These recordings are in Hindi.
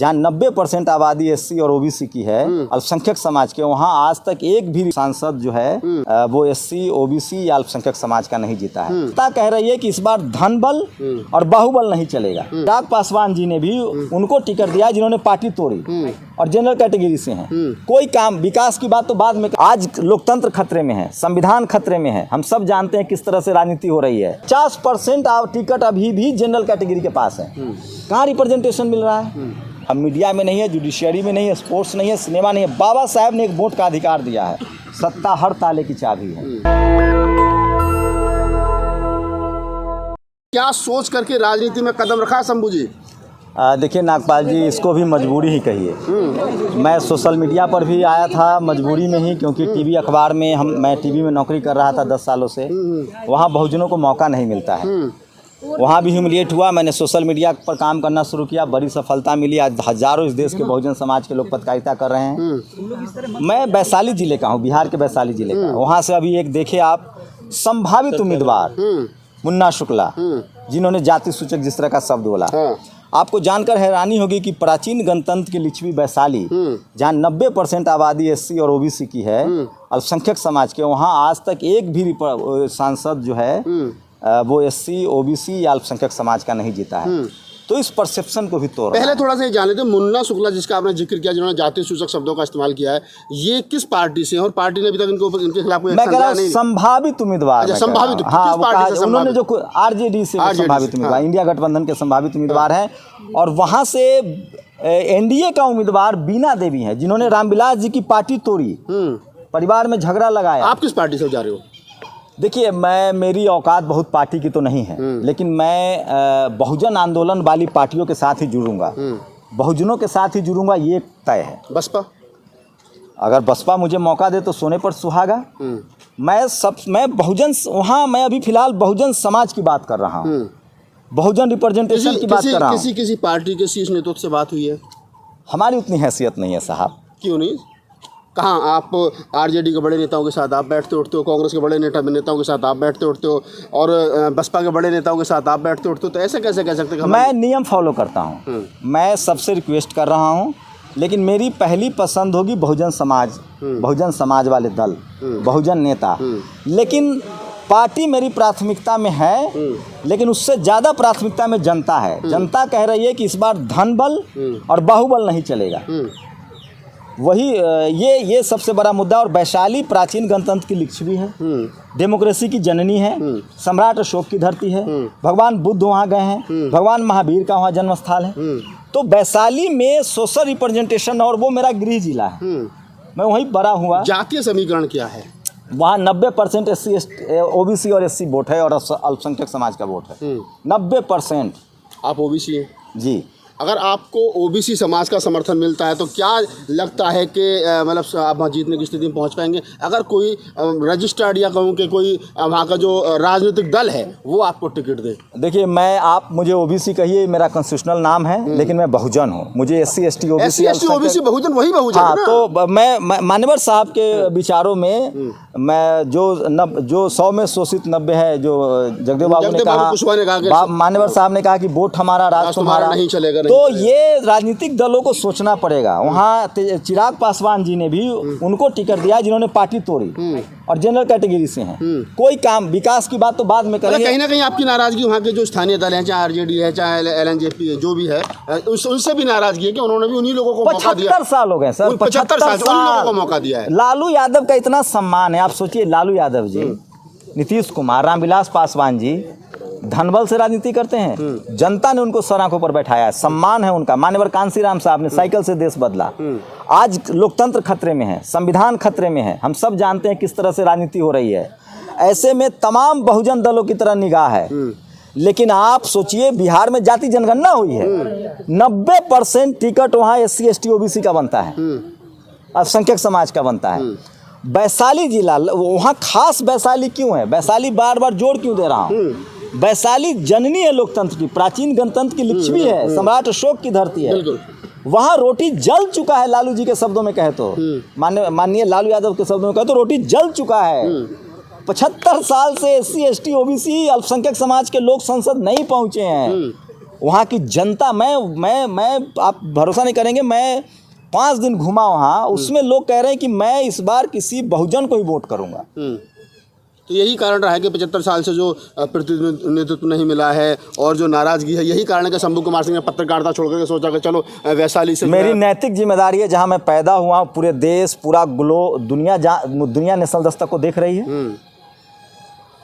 जहाँ 90% आबादी एससी और ओबीसी की है, अल्पसंख्यक समाज के, वहाँ आज तक एक भी सांसद जो है वो एससी ओबीसी या अल्पसंख्यक समाज का नहीं जीता है। सत्ता कह रही है कि इस बार धन बल और बाहुबल नहीं चलेगा। चिराग पासवान जी ने भी उनको टिकट दिया जिन्होंने पार्टी तोड़ी और जनरल कैटेगरी से हैं। कोई काम विकास की बात तो बाद में। आज लोकतंत्र खतरे में है, संविधान खतरे में है। हम सब जानते हैं किस तरह से राजनीति हो रही है। 50% टिकट अभी भी जनरल कैटेगरी के पास है। कहाँ रिप्रेजेंटेशन मिल रहा है? अब मीडिया में नहीं है, जुडिशियरी में नहीं है, स्पोर्ट्स नहीं है, सिनेमा नहीं है। बाबा साहब ने एक वोट का अधिकार दिया है। सत्ता हर ताले की चाबी है। क्या सोच करके राजनीति में कदम रखा शंभू जी? देखिए नागपाल जी, इसको भी मजबूरी ही कहिए। मैं सोशल मीडिया पर भी आया था मजबूरी में ही, क्योंकि टीवी अखबार में मैं टीवी में नौकरी कर रहा था 10 सालों से। वहाँ बहुजनों को मौका नहीं मिलता है। वहाँ भी ह्यूमिलिएट हुआ। मैंने सोशल मीडिया पर काम करना शुरू किया, बड़ी सफलता मिली। आज हजारों इस देश के बहुजन समाज के लोग पत्रकारिता कर रहे हैं। मैं वैशाली जिले का हूँ, बिहार के वैशाली जिले का। वहाँ से अभी एक देखे आप संभावित उम्मीदवार मुन्ना शुक्ला, जिन्होंने जाति सूचक जिस तरह का शब्द बोला, आपको जानकर हैरानी होगी कि प्राचीन गणतंत्र की लिच्छवी वैशाली, जहाँ 90% आबादी एससी और ओबीसी की है, अल्पसंख्यक समाज के, वहाँ आज तक एक भी सांसद जो है वो एससी ओबीसी या अल्पसंख्यक समाज का नहीं जीता है। तो इस परसेप्शन को भी तोड़ पहले थोड़ा सा ये जान लेते हैं, मुन्ना शुक्ला जिसका आपने जिक्र किया, जिन्होंने जाति सूचक शब्दों का इस्तेमाल किया है, ये किस पार्टी से, और पार्टी ने अभी तक इनके खिलाफ कोई एक्शन लिया नहीं? संभावित उम्मीदवार। अच्छा, संभावित। हाँ, उन्होंने जो आरजेडी से संभावित उम्मीदवार, इंडिया गठबंधन के संभावित उम्मीदवार हैं। और वहाँ से एनडीए का उम्मीदवार बीना देवी हैं, जिन्होंने रामविलास जी की पार्टी तोड़ी, परिवार में झगड़ा लगाया। आप किस पार्टी से जा रहे हो? देखिए, मेरी औकात बहुत पार्टी की तो नहीं है, लेकिन मैं बहुजन आंदोलन वाली पार्टियों के साथ ही जुड़ूंगा, बहुजनों के साथ ही जुड़ूंगा, ये तय है। बसपा? अगर बसपा मुझे मौका दे तो सोने पर सुहागा। मैं बहुजन, वहाँ मैं अभी फिलहाल बहुजन समाज की बात कर रहा हूँ, बहुजन रिप्रेजेंटेशन की बात कर रहा हूँ। किसी पार्टी के शीर्ष नेतृत्व से बात हुई है? हमारी उतनी हैसियत नहीं है साहब। क्यों नहीं? कहाँ आप आरजेडी के बड़े नेताओं के साथ आप बैठते उठते हो, कांग्रेस के बड़े नेताओं के साथ आप बैठते उठते हो, और बसपा के बड़े नेताओं के साथ आप बैठते उठते हो, तो ऐसे कैसे कह सकते हैं? मैं नियम फॉलो करता हूँ। मैं सबसे रिक्वेस्ट कर रहा हूँ, लेकिन मेरी पहली पसंद होगी बहुजन समाज, बहुजन समाज वाले दल, बहुजन नेता। लेकिन पार्टी मेरी प्राथमिकता में है, लेकिन उससे ज़्यादा प्राथमिकता में जनता है। जनता कह रही है कि इस बार धन बल और बाहुबल नहीं चलेगा। वही ये सबसे बड़ा मुद्दा। और वैशाली प्राचीन गणतंत्र की लिच्छवी है, डेमोक्रेसी की जननी है, सम्राट अशोक की धरती है, भगवान बुद्ध वहाँ गए हैं, भगवान महावीर का वहाँ जन्म स्थल है। तो वैशाली में सोशल रिप्रेजेंटेशन, और वो मेरा गृह जिला है, मैं वहीं बड़ा हुआ। जातीय समीकरण क्या है? वहाँ 90% एससी ओबीसी और एससी वोट है, और अल्पसंख्यक समाज का वोट है 90%। आप ओबीसी हैं जी। अगर आपको ओबीसी समाज का समर्थन मिलता है तो क्या लगता है कि मतलब आप जीतने की स्थिति में पहुंच पाएंगे? अगर कोई रजिस्टर्ड या कहूँ कि कोई वहाँ का जो राजनीतिक दल है वो आपको टिकट दे? देखिए, आप मुझे ओबीसी कहिए, मेरा कॉन्स्टिट्यूशनल नाम है, लेकिन मैं बहुजन हूँ। मुझे एससी एसटी ओबीसी बहुजन वही बहुजन। हाँ, तो मैं मान्यवर साहब के विचारों में मैं जो 100 में शोषित 90 है, जो जगदेव बाबू ने कहा, मान्यवर साहब ने कहा कि वोट हमारा राज तुम्हारा नहीं चलेगा। तो ये राजनीतिक दलों को सोचना पड़ेगा। वहाँ चिराग पासवान जी ने भी उनको टिकट दिया जिन्होंने पार्टी तोड़ी और जनरल कैटेगरी से हैं। कोई काम विकास की बात तो बाद में करेंगे। कहीं ना कहीं आपकी नाराजगी वहाँ के जो स्थानीय दल हैं, चाहे आरजेडी है, चाहे एलएनजेपी है, जो भी है, उनसे भी नाराजगी है कि उन्होंने भी उन्हीं लोगों को मौका दिया। 75 साल हो गए सर, 75 साल उन्हीं लोगों को मौका दिया है। लालू यादव का इतना सम्मान है। आप सोचिए, लालू यादव जी, नीतीश कुमार, रामविलास पासवान जी धनबल से राजनीति करते हैं। जनता ने उनको सर आंखों पर बैठाया है, सम्मान है उनका। मान्यवर कांसीराम साहब ने साइकिल से देश बदला। आज लोकतंत्र खतरे में है, संविधान खतरे में है। हम सब जानते हैं किस तरह से राजनीति हो रही है। ऐसे में तमाम बहुजन दलों की तरह निगाह है। लेकिन आप सोचिए, बिहार में जाति जनगणना हुई है, 90% टिकट वहाँ एससी एसटी ओबीसी का बनता है, अल्पसंख्यक समाज का बनता है। वैशाली जिला, वहाँ खास वैशाली क्यों है? वैशाली बार बार जोड़ क्यों दे रहा हूँ? वैशाली जननी है लोकतंत्र की, प्राचीन गणतंत्र की लिच्छवी है, सम्राट अशोक की धरती है। वहाँ रोटी जल चुका है। लालू जी के शब्दों में कहे तो, माननीय लालू यादव के शब्दों में कहे तो, रोटी जल चुका है। 75 साल से एससी एसटी ओबीसी अल्पसंख्यक समाज के लोग संसद नहीं पहुँचे हैं। वहाँ की जनता, मैं आप भरोसा नहीं करेंगे, मैं 5 दिन घूमा वहाँ, उसमें लोग कह रहे हैं कि मैं इस बार किसी बहुजन को ही वोट करूँगा। तो यही कारण रहा है कि 75 साल से जो प्रतिनिधित्व नहीं मिला है और जो नाराजगी है, यही कारण है कि शंभू कुमार सिंह ने पत्रकारिता छोड़ करके सोचा कि चलो वैशाली से। मेरी नैतिक जिम्मेदारी है, जहाँ मैं पैदा हुआ, पूरे देश, पूरा दुनिया नेशनल दस्तक को देख रही है।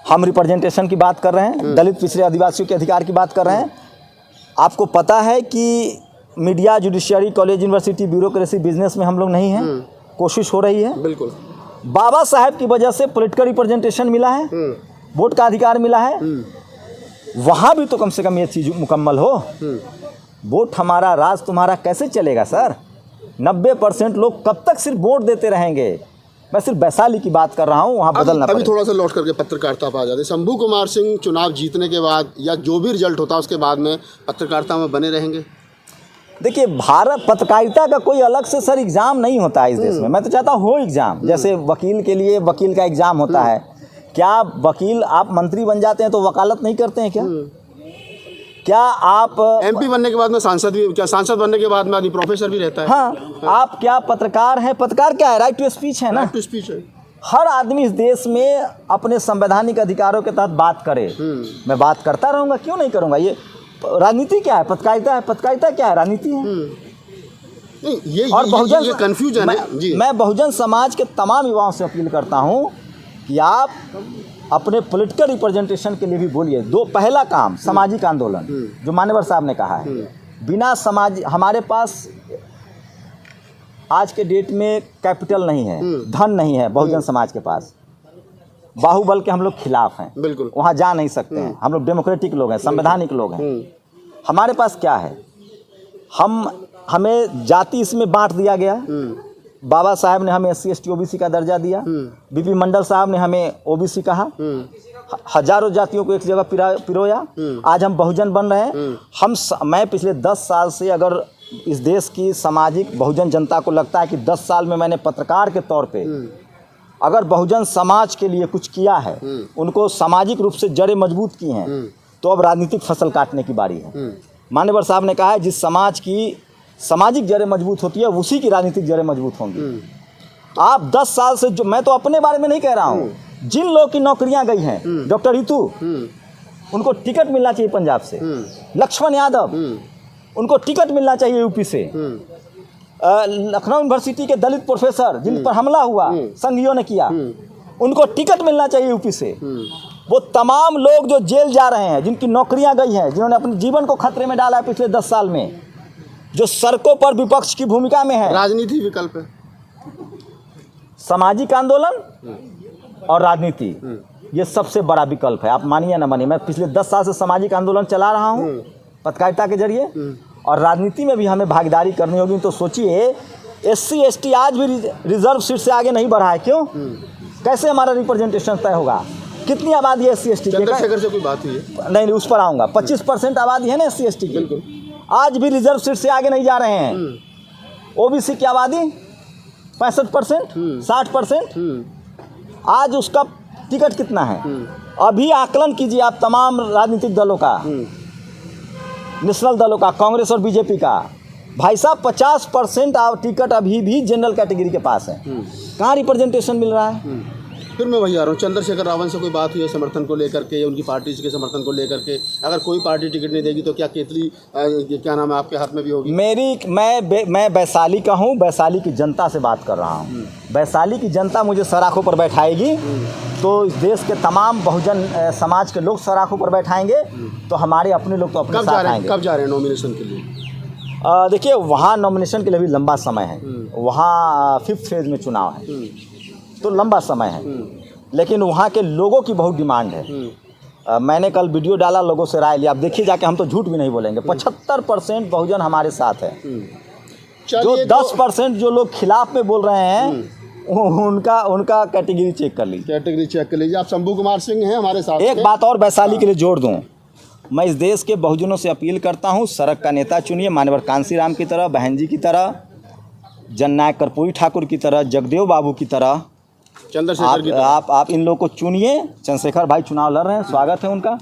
हम रिप्रेजेंटेशन की बात कर रहे हैं, दलित पिछड़े आदिवासियों के अधिकार की बात कर रहे हैं। आपको पता है कि media, judiciary, college, university, bureaucracy, business में हम लोग नहीं हैं। कोशिश हो रही है। बिल्कुल। बाबा साहेब की वजह से पॉलिटिकल रिप्रेजेंटेशन मिला है, वोट का अधिकार मिला है। वहाँ भी तो कम से कम ये चीज़ मुकम्मल हो। वोट हमारा, राज तुम्हारा कैसे चलेगा सर? 90% लोग कब तक सिर्फ वोट देते रहेंगे? मैं सिर्फ वैशाली की बात कर रहा हूँ, वहाँ बदलना अभी पड़ेगा। थोड़ा सा लौट करके पत्रकारिता पर आ जाते। शंभू कुमार सिंह चुनाव जीतने के बाद या जो भी रिजल्ट होता है उसके बाद में पत्रकारिता में बने रहेंगे? देखिए, भारत पत्रकारिता का कोई अलग से सर एग्ज़ाम नहीं होता है इस देश में। मैं तो चाहता हूँ हो एग्ज़ाम, जैसे वकील के लिए वकील का एग्ज़ाम होता है। क्या वकील, आप मंत्री बन जाते हैं तो वकालत नहीं करते हैं क्या? क्या आप MP बनने के बाद में सांसद भी, क्या सांसद बनने के बाद में आदमी प्रोफेसर भी रहता है? हाँ, आप क्या पत्रकार हैं? पत्रकार क्या है? राइट टू स्पीच है ना। राइट टू स्पीच है। हर आदमी इस देश में अपने संवैधानिक अधिकारों के तहत बात करे। मैं बात करता रहूँगा, क्यों नहीं करूँगा? ये राजनीति क्या है? पत्रकारिता है। पत्रकारिता क्या है? राजनीति है। नहीं, ये और बहुजन, ये कंफ्यूजन है जी। मैं बहुजन समाज के तमाम युवाओं से अपील करता हूँ कि आप अपने पॉलिटिकल रिप्रेजेंटेशन के लिए भी बोलिए। पहला काम सामाजिक आंदोलन, जो मान्यवर साहब ने कहा है। बिना समाज, हमारे पास आज के डेट में कैपिटल नहीं है, धन नहीं है बहुजन समाज के पास। बाहुबल के हम लोग खिलाफ हैं, बिल्कुल। वहाँ जा नहीं सकते हैं। हम लोग डेमोक्रेटिक लोग हैं, संवैधानिक लोग हैं। हमारे पास क्या है? हमें जाति इसमें बांट दिया गया। बाबा साहब ने हमें SC ST OBC का दर्जा दिया। BP मंडल साहब ने हमें OBC कहा। हजारों जातियों को एक जगह पिरोया। आज हम बहुजन बन रहे हैं। मैं पिछले 10 साल से, अगर इस देश की सामाजिक बहुजन जनता को लगता है कि 10 साल में मैंने पत्रकार के तौर पे अगर बहुजन समाज के लिए कुछ किया है, उनको सामाजिक रूप से जड़ें मजबूत की हैं, तो अब राजनीतिक फसल काटने की बारी है। मान्यवर साहब ने कहा है, जिस समाज की सामाजिक जड़ें मजबूत होती है, उसी की राजनीतिक जड़ें मजबूत होंगी। आप 10 साल से, जो मैं तो अपने बारे में नहीं कह रहा हूँ, जिन लोग की नौकरियां गई हैं, डॉक्टर रितु, उनको टिकट मिलना चाहिए पंजाब से। लक्ष्मण यादव, उनको टिकट मिलना चाहिए यूपी से। लखनऊ यूनिवर्सिटी के दलित प्रोफेसर जिन पर हमला हुआ, संघियों ने किया, उनको टिकट मिलना चाहिए यूपी से। वो तमाम लोग जो जेल जा रहे हैं, जिनकी नौकरियां गई हैं, जिन्होंने अपने जीवन को खतरे में डाला है पिछले 10 साल में, जो सड़कों पर विपक्ष की भूमिका में है। राजनीति विकल्प है, सामाजिक आंदोलन और राजनीति, ये सबसे बड़ा विकल्प है। आप मानिए ना मानिए, मैं पिछले 10 साल से सामाजिक आंदोलन चला रहा हूँ पत्रकारिता के जरिए, और राजनीति में भी हमें भागीदारी करनी होगी। तो सोचिए, SC ST आज भी रिजर्व सीट से आगे नहीं बढ़ा है। क्यों? कैसे हमारा रिप्रेजेंटेशन तय होगा? कितनी आबादी है SC ST की? चंद्रशेखर से कोई बात हुई है? नहीं, उस पर आऊँगा। 25% आबादी है ना SC ST की, बिल्कुल। आज भी रिजर्व सीट से आगे नहीं जा रहे हैं। OBC की आबादी 65%, 60%। आज उसका टिकट कितना है? अभी आकलन कीजिए आप तमाम राजनीतिक दलों का, नेशनल दलों का, कांग्रेस और BJP का। भाई साहब, 50% टिकट अभी भी जनरल कैटेगरी के पास है। कहाँ रिप्रेजेंटेशन मिल रहा है? फिर मैं वही आ रहा हूँ, चंद्रशेखर रावत से कोई बात हुई है समर्थन को लेकर के, उनकी पार्टी के समर्थन को लेकर के? अगर कोई पार्टी टिकट नहीं देगी तो क्या केतली, क्या नाम है, आपके हाथ में भी होगी? मैं वैशाली का हूँ, वैशाली की जनता से बात कर रहा हूँ। वैशाली की जनता मुझे सराखों पर बैठाएगी तो इस देश के तमाम बहुजन समाज के लोग सराखों पर बैठाएंगे, तो हमारे अपने लोग तो अपने साथ आएंगे। कब जा रहे हैं नॉमिनेशन के लिए? देखिए, वहाँ नॉमिनेशन के लिए भी लंबा समय है। वहाँ 5th फेज में चुनाव है, तो लंबा समय है। लेकिन वहाँ के लोगों की बहुत डिमांड है। मैंने कल वीडियो डाला, लोगों से राय लिया। आप देखिए जाके, हम तो झूठ भी नहीं बोलेंगे, 75% बहुजन हमारे साथ है। जो 10% जो लोग खिलाफ में बोल रहे हैं, उनका कैटेगरी चेक कर लीजिए। कैटेगरी चेक कर लीजिए। आप शंभू कुमार सिंह हैं हमारे साथ। एक बात और वैशाली के लिए जोड़ दूँ, मैं इस देश के बहुजनों से अपील करता हूँ, सड़क का नेता चुनिए, मान्यवर कांसीराम की तरह, बहन जी की तरह, जननायक कर्पूरी ठाकुर की तरह, जगदेव बाबू की तरह। चंद्रशेखर की तरह आप इन लोगों को चुनिए। चंद्रशेखर भाई चुनाव लड़ रहे हैं, स्वागत है उनका।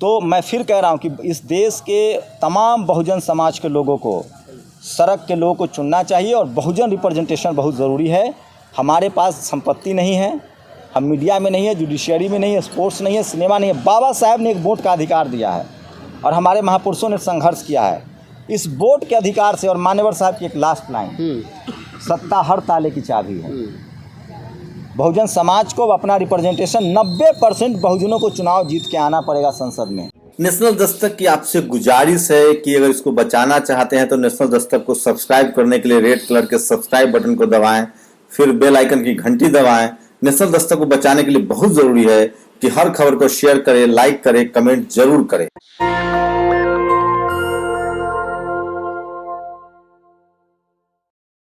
तो मैं फिर कह रहा हूँ कि इस देश के तमाम बहुजन समाज के लोगों को, सड़क के लोगों को चुनना चाहिए और बहुजन रिप्रेजेंटेशन बहुत ज़रूरी है। हमारे पास संपत्ति नहीं है, हम मीडिया में नहीं है, जुडिशियरी में नहीं है, स्पोर्ट्स नहीं है, सिनेमा नहीं है। बाबा साहब ने एक वोट का अधिकार दिया है और हमारे महापुरुषों ने संघर्ष किया है। इस वोट के अधिकार से, और मान्यवर साहब की एक लास्ट लाइन, सत्ता हर ताले की चाबी है। बहुजन समाज को अपना रिप्रेजेंटेशन 90% बहुजनों को चुनाव जीत के आना पड़ेगा संसद में। नेशनल दस्तक की आपसे गुजारिश है कि अगर इसको बचाना चाहते हैं तो नेशनल दस्तक को सब्सक्राइब करने के लिए रेड कलर के सब्सक्राइब बटन को दबाएं, फिर बेल आइकन की घंटी दबाएं। नेशनल दस्तक को बचाने के लिए बहुत जरूरी है कि हर खबर को शेयर करें, लाइक करें, कमेंट जरूर करें।